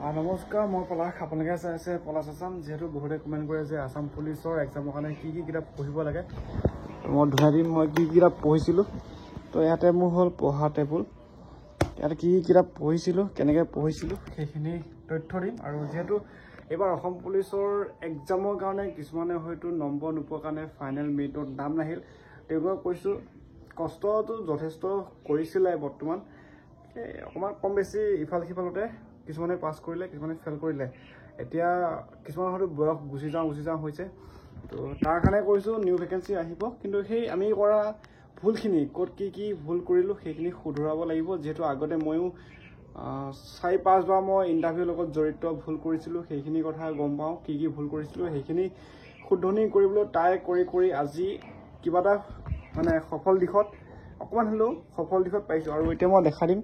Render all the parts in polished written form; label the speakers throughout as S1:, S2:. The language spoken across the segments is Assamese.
S1: নমস্কাৰ, মই পলাশ। আপোনালোকে চাই আছে পলাশ আছাম। যিহেতু বহুতে কমেণ্ট কৰে যে আছাম পুলিচৰ এক্সামৰ কাৰণে কি কিতাপ পঢ়িব লাগে, মই ধৰাই দিম মই কি কিতাপ পঢ়িছিলোঁ। তো ইয়াতে মোৰ হ'ল পঢ়া টেবুল। ইয়াতে কি কিতাপ পঢ়িছিলোঁ, কেনেকৈ পঢ়িছিলোঁ সেইখিনি তথ্য দিম। আৰু যিহেতু এইবাৰ অসম পুলিচৰ এক্সামৰ কাৰণে কিছুমানে হয়তো নম্বৰ নোপোৱাৰ কাৰণে ফাইনেল মেৰিটত নাম নাহিল, তেওঁলোকক কৈছোঁ কষ্টটো যথেষ্ট কৰিছিলে। বৰ্তমান অকণমান কম বেছি ইফাল সিফালতে কিছুমানে পাছ কৰিলে, কিছুমানে ফেল কৰিলে। এতিয়া কিছুমানৰ হয়তো বয়স গুচি যাওঁ হৈছে। তো তাৰ কাৰণে কৈছোঁ নিউ ভেকেঞ্চি আহিব, কিন্তু সেই আমি কৰা ভুলখিনি ক'ত কি ভুল কৰিলোঁ সেইখিনি শুধৰাব লাগিব। যিহেতু আগতে ময়ো 4-5 বাৰ মই ইণ্টাৰভিউৰ লগত জড়িত ভুল কৰিছিলোঁ, সেইখিনি কথা গম পাওঁ কি ভুল কৰিছিলোঁ। সেইখিনি শুদ্ধনি কৰিবলৈ ট্ৰাই কৰি আজি কিবা এটা মানে সফল দিশত অকণমান হ'লেও সফল দিশত পাইছোঁ। আৰু এতিয়া মই দেখা দিম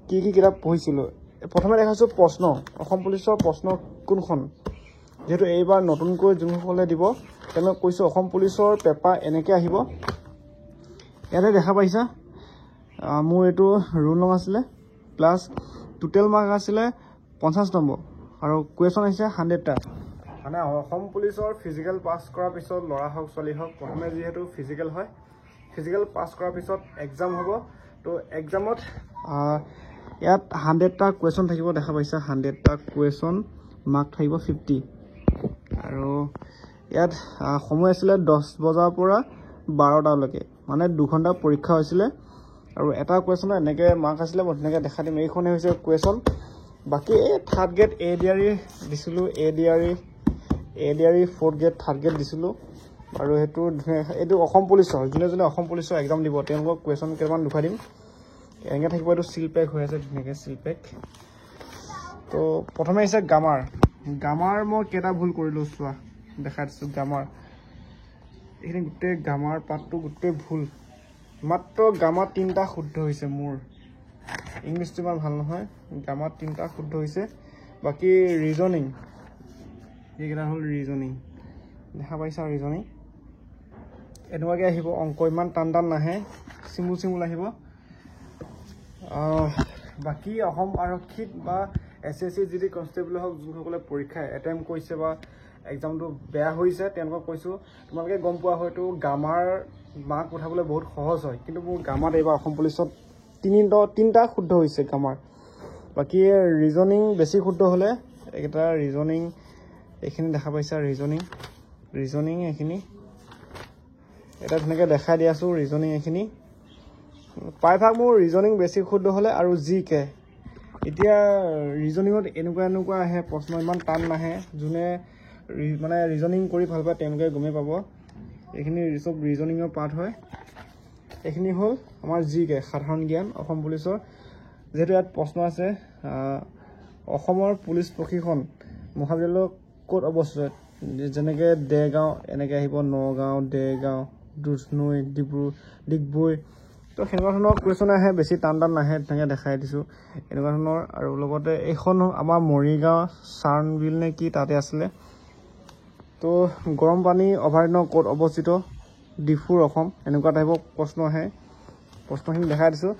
S1: কি কিতাপ পঢ়িছিলোঁ। প্ৰথমে দেখাইছোঁ প্ৰশ্ন, অসম পুলিচৰ প্ৰশ্ন কোনখন। যিহেতু এইবাৰ নতুনকৈ যোনসকলে দিব তেওঁলোকক কৈছোঁ অসম পুলিচৰ পেপাৰ এনেকৈ আহিব। ইয়াতে দেখা পাইছা মোৰ এইটো ৰোল নং আছিলে, প্লাছ টোটেল মাৰ্ক আছিলে 50 নম্বৰ আৰু কুৱেশ্যন আহিছে 100টা। মানে অসম পুলিচৰ ফিজিকেল পাছ কৰাৰ পিছত ল'ৰা হওক ছোৱালী হওক, প্ৰথমে যিহেতু ফিজিকেল হয়, ফিজিকেল পাছ কৰাৰ পিছত এক্সাম হ'ব। তো এক্সামত ইয়াত 100টা কুৱেশ্যন থাকিব। দেখা পাইছা 100টা কুৱেশ্যন, মাৰ্ক থাকিব 50। আৰু ইয়াত সময় আছিলে 10 বজাৰ পৰা 12টালৈকে, মানে 2 ঘণ্টা পৰীক্ষা হৈছিলে। আৰু এটা কুৱেশ্যনত এনেকৈ মাৰ্ক আছিলে, মই ধুনীয়াকৈ দেখা দিম। এইখনেই হৈছে কুৱেশ্যন। বাকী এই 3rd গ্ৰেড ADRE দিছিলোঁ, ADRE 4th grade 3rd grade দিছিলোঁ। আৰু এইটো অসম পুলিচৰ যোনে অসম পুলিচৰ এক্সাম দিব তেওঁলোকক কুৱেশ্যন কেইটামান দেখুৱাই দিম। এনেকৈ থাকিব। এইটো চিল পেক হৈ আছে ধুনীয়াকৈ চিল পেক। তো প্ৰথমে আহিছে গামাৰ মই কেইটা ভুল কৰিলোঁ চোৱা, দেখাই দিছোঁ। গামাৰ এইখিনি গোটেই গামাৰ পাতটো গোটেই ভুল, মাত্ৰ গামাৰ 3টা শুদ্ধ হৈছে। মোৰ ইংলিছটো ইমান ভাল নহয়, গামাৰ 3টা শুদ্ধ হৈছে। বাকী ৰিজনিং এইকেইটা হ'ল ৰিজনিং, দেখা পাইছা ৰিজনিং এনেকুৱাকৈ আহিব। অংক ইমান টান নাহে, চিমুল আহিব। বাকী অসম আৰক্ষীত বা SSC GD কনষ্টেবল হওক যোনসকলে পৰীক্ষা এটেম্প কৰিছে বা এক্সামটো বেয়া হৈছে তেওঁলোকক কৈছোঁ তোমালোকে গম পোৱা হয়তো গামাৰ মাৰ্ক উঠাবলৈ বহুত সহজ হয়, কিন্তু মোৰ গামাত এইবাৰ অসম পুলিচত 3টা শুদ্ধ হৈছে গামাৰ। বাকী ৰিজনিং বেছি শুদ্ধ হ'লে এইকেইটা ৰিজনিং এইখিনি দেখা পাইছা। ৰিজনিং এইখিনি এটা ধুনীয়াকৈ দেখাই দি আছোঁ। ৰিজনিং এইখিনি প্ৰায়ভাগ মোৰ ৰিজনিং বেছি শুদ্ধ হ'লে আৰু জিকে। এতিয়া ৰিজনিঙত এনেকুৱা আহে প্ৰশ্ন, ইমান টান নাহে। যোনে মানে ৰিজনিং কৰি ভাল পায় তেওঁলোকে গমেই পাব। এইখিনি চব ৰিজনিঙৰ পাৰ্ট হয়। এইখিনি হ'ল আমাৰ জিকে, সাধাৰণ জ্ঞান অসম পুলিচৰ। যিহেতু ইয়াত প্ৰশ্ন আছে অসমৰ পুলিচ প্ৰশিক্ষণ মহাবিদ্যালয় ক'ত অৱস্থিত, যেনেকৈ দেৰগাঁও এনেকৈ আহিব, নগাঁও, দেৰগাঁও, দুধনৈ, ডিগবৈ। তো সেনেকুৱা ধৰণৰ কুৱেশ্যন আহে, বেছি টান নাহে, তেনেকৈ দেখাই দিছোঁ এনেকুৱা ধৰণৰ। আৰু লগতে এইখন আমাৰ মৰিগাঁও চাৰ্ণবিল নে কি তাতে আছিলে। তো গৰম পানী অভয়াৰণ্য ক'ত অৱস্থিত, ডিফুৰ অসম। এনেকুৱা টাইপৰ প্ৰশ্ন আহে, প্ৰশ্নখিনি দেখাই দিছোঁ।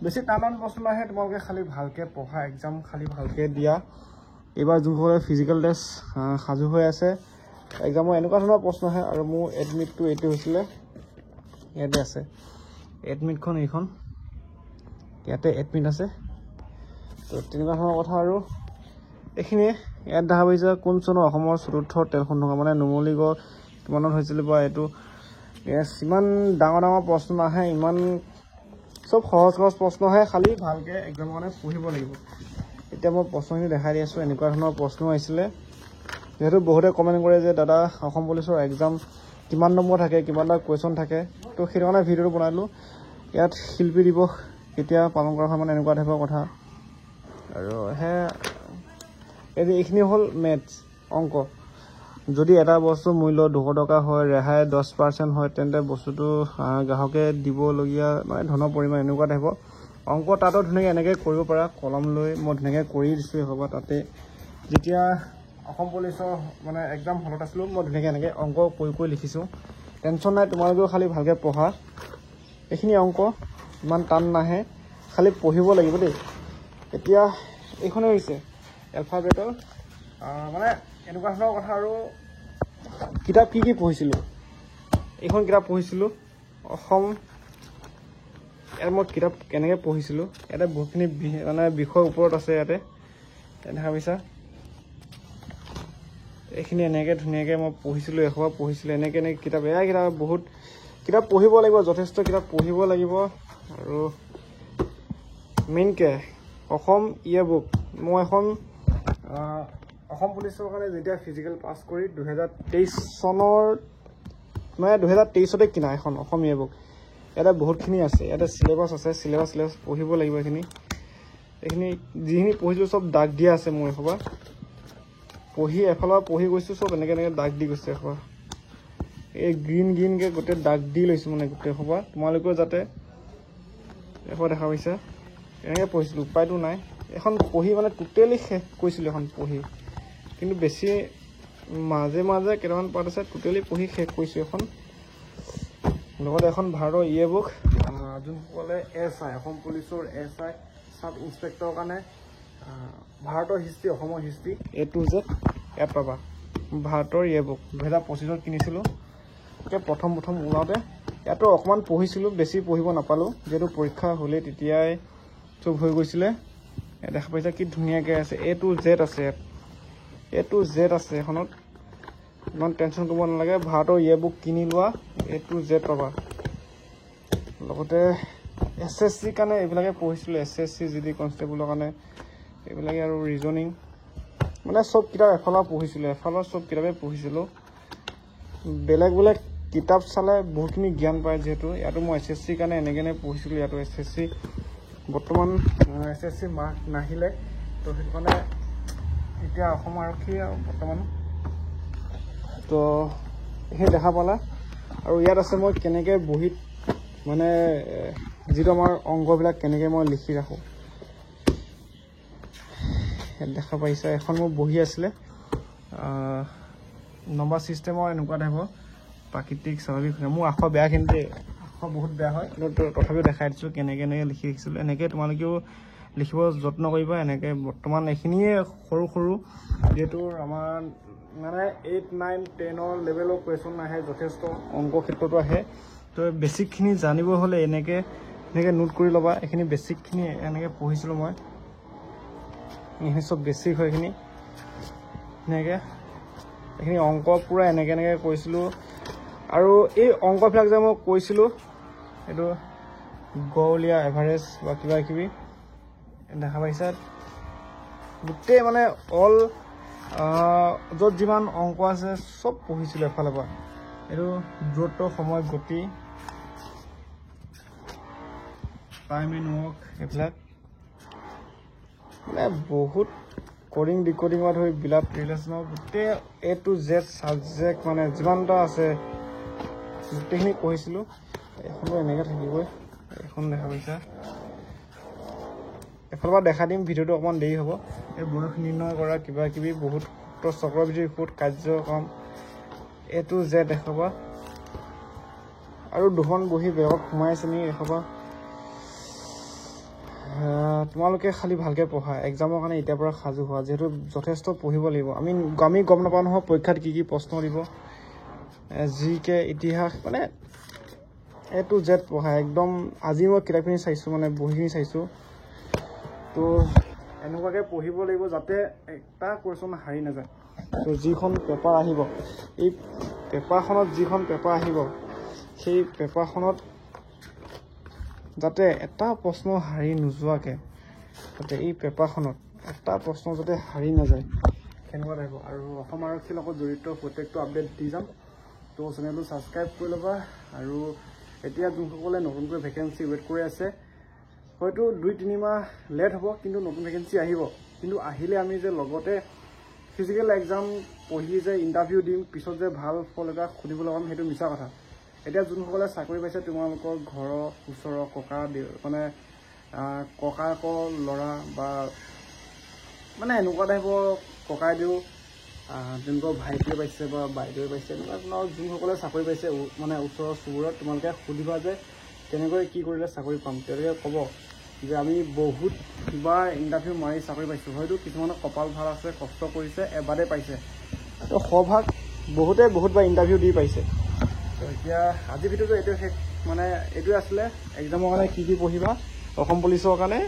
S1: বেছি টান প্ৰশ্ন আহে, তোমালোকে খালি ভালকৈ পঢ়া, এক্সাম খালি ভালকৈ দিয়া। এইবাৰ যোনসকলে ফিজিকেল টেষ্ট সাজু হৈ আছে এক্সামৰ এনেকুৱা ধৰণৰ প্ৰশ্ন আহে। আৰু মোৰ এডমিটটো এইটো হৈছিলে, ইয়াতে আছে এডমিটখন, এইখন ইয়াতে এডমিট আছে। তো তেনেকুৱা ধৰণৰ কথা। আৰু এইখিনিয়ে ইয়াত দেখা পাইছে কোন চনৰ অসমৰ 4ৰ্থ তেল সন্থাৰ মানে নুমলীগড় কিমানত হৈছিলে বা এইটো ইমান ডাঙৰ প্ৰশ্ন নাহে, ইমান চব সহজ প্ৰশ্ন আহে, খালি ভালকৈ এক্সামৰ কাৰণে পঢ়িব লাগিব। এতিয়া মই প্ৰশ্নখিনি দেখাই দি আছোঁ। এনেকুৱা ধৰণৰ প্ৰশ্ন আহিছিলে। যিহেতু বহুতে কমেণ্ট কৰে যে দাদা অসম পুলিচৰ এক্সাম কিমান নম্বৰ থাকে, কিমানটা কুৱেশ্যন থাকে, তো সেইটো কাৰণে ভিডিঅ'টো বনালোঁ। ইয়াত শিল্পী দিৱস কেতিয়া পালন কৰা হয়, মানে এনেকুৱা টাইপৰ কথা। আৰু এইখিনি হ'ল মেথছ, অংক। যদি এটা বস্তুৰ মূল্য 200 টকা হয়, ৰেহাই 10% হয়, তেন্তে বস্তুটো গ্ৰাহকে দিবলগীয়া মানে ধনৰ পৰিমাণ এনেকুৱা টাইপৰ অংক। তাতো ধুনীয়াকৈ এনেকৈ কৰিব পাৰা, কলম লৈ মই ধুনীয়াকৈ কৰি দিছোঁ। এসোপা তাতে যেতিয়া অসম পুলিচৰ মানে এক্সাম হলত আছিলোঁ, মই ধুনীয়াকৈ এনেকৈ অংক কৰি লিখিছোঁ। টেনশ্যন নাই, তোমালোকেও খালি ভালকৈ পঢ়া। এইখিনি অংক ইমান টান নাহে, খালি পঢ়িব লাগিব দেই। এতিয়া এইখনে হৈছে এলফাবেটৰ মানে এনেকুৱা ধৰণৰ কথা। আৰু কিতাপ কি পঢ়িছিলোঁ, এইখন কিতাপ পঢ়িছিলোঁ অসম। ইয়াত মই কিতাপ কেনেকৈ পঢ়িছিলোঁ, ইয়াতে বহুতখিনি মানে বিষয়ৰ ওপৰত আছে। ইয়াতে দেখা পাইছা, এইখিনি এনেকৈ ধুনীয়াকৈ মই পঢ়িছিলোঁ, এসোপা পঢ়িছিলোঁ এনেকৈ কিতাপ। এয়া কিতাপ বহুত কিতাপ পঢ়িব লাগিব, যথেষ্ট কিতাপ পঢ়িব লাগিব। আৰু মেইনকৈ অসম ইয়ে বুক, মই এখন অসম পুলিচৰ কাৰণে যেতিয়া ফিজিকেল পাছ কৰি 2023 চনৰ মানে 2023তে কিনা এখন অসম ইয়ে বুক। ইয়াতে বহুতখিনি আছে, ইয়াতে চিলেবাছ আছে, চিলেবাছ পঢ়িব লাগিব। এইখিনি যিখিনি পঢ়িছিলোঁ চব দাগ দিয়া আছে। মোৰ এসোপা পঢ়ি এফালৰ পঢ়ি গৈছোঁ, চব এনেকৈ দাগ দি গৈছে এসোপা। এই গ্ৰীণকৈ গোটেই দাগ দি লৈছোঁ মানে গোটেই সোপা। তোমালোকেও যাতে এসোপা দেখা পাইছা, এনেকৈ পঢ়িছিলোঁ, উপায়তো নাই। এখন পঢ়ি মানে টোটেলি শেষ কৰিছিলোঁ এখন পঢ়ি, কিন্তু বেছি মাজে মাজে কেইটামান পাৰ্ট আছে, টোটেলি পঢ়ি শেষ কৰিছোঁ এখন। লগতে এখন ভাৰতৰ ইয়ে বুক, যোনসকলে SI অসম পুলিচৰ SI চাব ইন্সপেক্টৰৰ কাৰণে ভাৰতৰ হিষ্ট্ৰী, অসমৰ হিষ্ট্ৰী A to Z ইয়াত পাবা। ভাৰতৰ ইয়ে বুক 2025 কিনিছিলোঁ। প্ৰথম ওলাওঁতে ইয়াতো অকণমান পঢ়িছিলোঁ, বেছি পঢ়িব নাপালোঁ, যিহেতু পৰীক্ষা হ'লেই তেতিয়াই চব হৈ গৈছিলে। দেখা পাইছা কি ধুনীয়াকৈ আছে, A to Z আছে ইয়াত, A to Z আছে এখনত, ইমান টেনশ্যন কৰিব নালাগে। ভাৰতৰ ইয়ে বুক কিনি লোৱা, A to Z পাবা। লগতে SSC কাৰণে এইবিলাকে পঢ়িছিলোঁ, SSC GD কনষ্টেবলৰ কাৰণে এইবিলাকে, আৰু ৰিজনিং মানে চব কিতাপ এফালৰ পঢ়িছিলোঁ, এফালৰ চব কিতাপেই পঢ়িছিলোঁ। বেলেগ কিতাপ চালে বহুতখিনি জ্ঞান পায়, যিহেতু ইয়াতো মই SSC কাৰণে এনেকৈ পঢ়িছিলোঁ। ইয়াতো SSC বৰ্তমান SSC মাৰ্ক নাহিলে, তো সেইটো কাৰণে এতিয়া অসম আৰক্ষী আৰু বৰ্তমান তো সেই দেখা পালা। আৰু ইয়াত আছে মই কেনেকৈ বহীত মানে যিটো আমাৰ অংকবিলাক কেনেকৈ মই লিখি ৰাখোঁ, ইয়াত দেখা পাইছা। এখন মোৰ বহি আছিলে নম্বৰ ছিষ্টেমৰ এনেকুৱা টাইপৰ, প্ৰাকৃতিক স্বাভাৱিক। মোৰ আখৰ বেয়া, কিন্তু আখৰ বহুত বেয়া হয়, কিন্তু তথাপিও দেখাই দিছোঁ কেনেকৈ লিখি ৰাখিছিলোঁ। এনেকৈ তোমালোকেও লিখিব যত্ন কৰিবা। এনেকৈ বৰ্তমান এইখিনিয়ে সৰু যিহেতু আমাৰ মানে 8, 9, 10 লেভেলৰ কুৱেশ্যন আহে, যথেষ্ট অংক ক্ষেত্ৰতো আহে। তো বেছিকখিনি জানিব হ'লে এনেকৈ নোট কৰি ল'বা। এইখিনি বেছিকখিনি এনেকৈ পঢ়িছিলোঁ মই, এইখিনি চব বেছিক হয়। এনেকৈ এইখিনি অংক পূৰা এনেকৈ কৰিছিলোঁ। আৰু এই অংকবিলাক যে মই কৈছিলোঁ, এইটো গড়লীয়া এভাৰেজ বা কিবাকিবি দেখা পাইছা, গোটেই মানে অল য'ত যিমান অংক আছে চব পঢ়িছিলোঁ এফালৰ পৰা। এইটো দূৰত্ব, সময়, গতি, টাইম এণ্ড ৱৰ্ক, এইবিলাক মানে বহুত কডিং ডিকডিঙত ধৰি বিলাক ৰিলেশ্যনৰ গোটেই A to Z ছাবজেক্ট মানে যিমানটা আছে গোটেইখিনি পঢ়িছিলোঁ। এখনো এনেকৈ থাকিবই, এখন দেখা পাইছা। এফালৰ পৰা দেখা দিম, ভিডিঅ'টো অকণমান দেৰি হ'ব। এই বয়স নিৰ্ণয় কৰা কিবাকিবি বহুত চক্ৰবৃদ্ধি সুদ কাৰ্যক্ৰম A to Z দেখাবা। আৰু দুখন বহি বেগত সোমাইছে নি এসোপা। তোমালোকে খালি ভালকৈ পঢ়া, এক্সামৰ কাৰণে এতিয়াৰ পৰা সাজু হোৱা, যিহেতু যথেষ্ট পঢ়িব লাগিব। আমি গম নাপাওঁ নহয় পৰীক্ষাত কি প্ৰশ্ন দিব, GK ইতিহাস মানে A to Z পঢ়া একদম। আজি মই কিতাপখিনি চাইছোঁ, মানে বহিখিনি চাইছোঁ, তো এনেকুৱাকৈ পঢ়িব লাগিব যাতে এটা কুৱেশ্যন হাৰি নাযায়। তো যিখন পেপাৰ আহিব, এই পেপাৰখনত যিখন পেপাৰ আহিব, সেই পেপাৰখনত যাতে এটা প্ৰশ্ন হাৰি নোযোৱাকৈ, যাতে এই পেপাৰখনত এটা প্ৰশ্ন যাতে হাৰি নাযায়, সেনেকুৱা টাইপ। আৰু অসম আৰক্ষীৰ লগত জড়িত প্ৰত্যেকটো আপডেট দি যাম, তো চেনেলটো ছাবস্ক্ৰাইব কৰি ল'বা। আৰু এতিয়া যোনসকলে নতুনকৈ ভেকেঞ্চি ৱেইট কৰি আছে, হয়তো 2-3 মাহ লেট হ'ব, কিন্তু নতুন ভেকেঞ্চি আহিব। কিন্তু আহিলে আমি যে লগতে ফিজিকেল এক্সাম পঢ়ি যে ইণ্টাৰভিউ দিম, পিছত যে ভাল ফল এটা সুধিবলৈ পাম, সেইটো মিছা কথা। এতিয়া যোনসকলে চাকৰি পাইছে, তোমালোকৰ ঘৰৰ ওচৰৰ মানে ককাকৰ ল'ৰা বা মানে এনেকুৱা টাইপৰ ককাইদেউ, যোনবোৰ ভাইটিয়ে পাইছে বা বাইদেৱে পাইছে, এনেকুৱা ধৰণৰ যোনসকলে চাকৰি পাইছে মানে ওচৰৰ চুবুৰত, তোমালোকে সুধিবা যে কেনেকৈ কি কৰিলে চাকৰি পাম। তেওঁলোকে ক'ব যে আমি বহুত দুবাৰ ইণ্টাৰভিউ মাৰি চাকৰি পাইছোঁ। হয়তো কিছুমানৰ কপাল ভাল আছে, কষ্ট কৰিছে, এবাৰেই পাইছে। তো সভাগ বহুতবাৰ ইণ্টাৰভিউ দি পাইছে। তো এতিয়া আজিৰ ভিডিঅ'টো এইটোৱে শেষ, মানে এইটোৱে আছিলে এক্সামৰ কাৰণে কি পঢ়িবা। অসম পুলিচৰ কাৰণে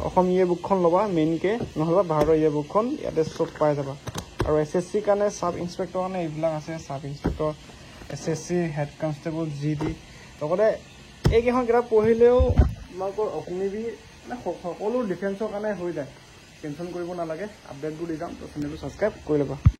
S1: অসম বুকখন ল'বা মেইনকৈ, নহ'লে ভাৰতৰ বুকখন ইয়াতে চব পাই যাবা। আৰু SSC কাৰণে চাব ইন্সপেক্টৰ কাৰণে এইবিলাক আছে, sub inspector, SSC, head constable, GD। লগতে এইকেইখন কিতাপ পঢ়িলেও তোমালোকৰ অগ্নিবীৰ মানে সকলো ডিফেন্সৰ কাৰণে হৈ যায়, টেনশ্যন কৰিব নালাগে। আপডেটবোৰ দি যাম, তো চেনেলটো ছাবস্ক্ৰাইব কৰি ল'বা।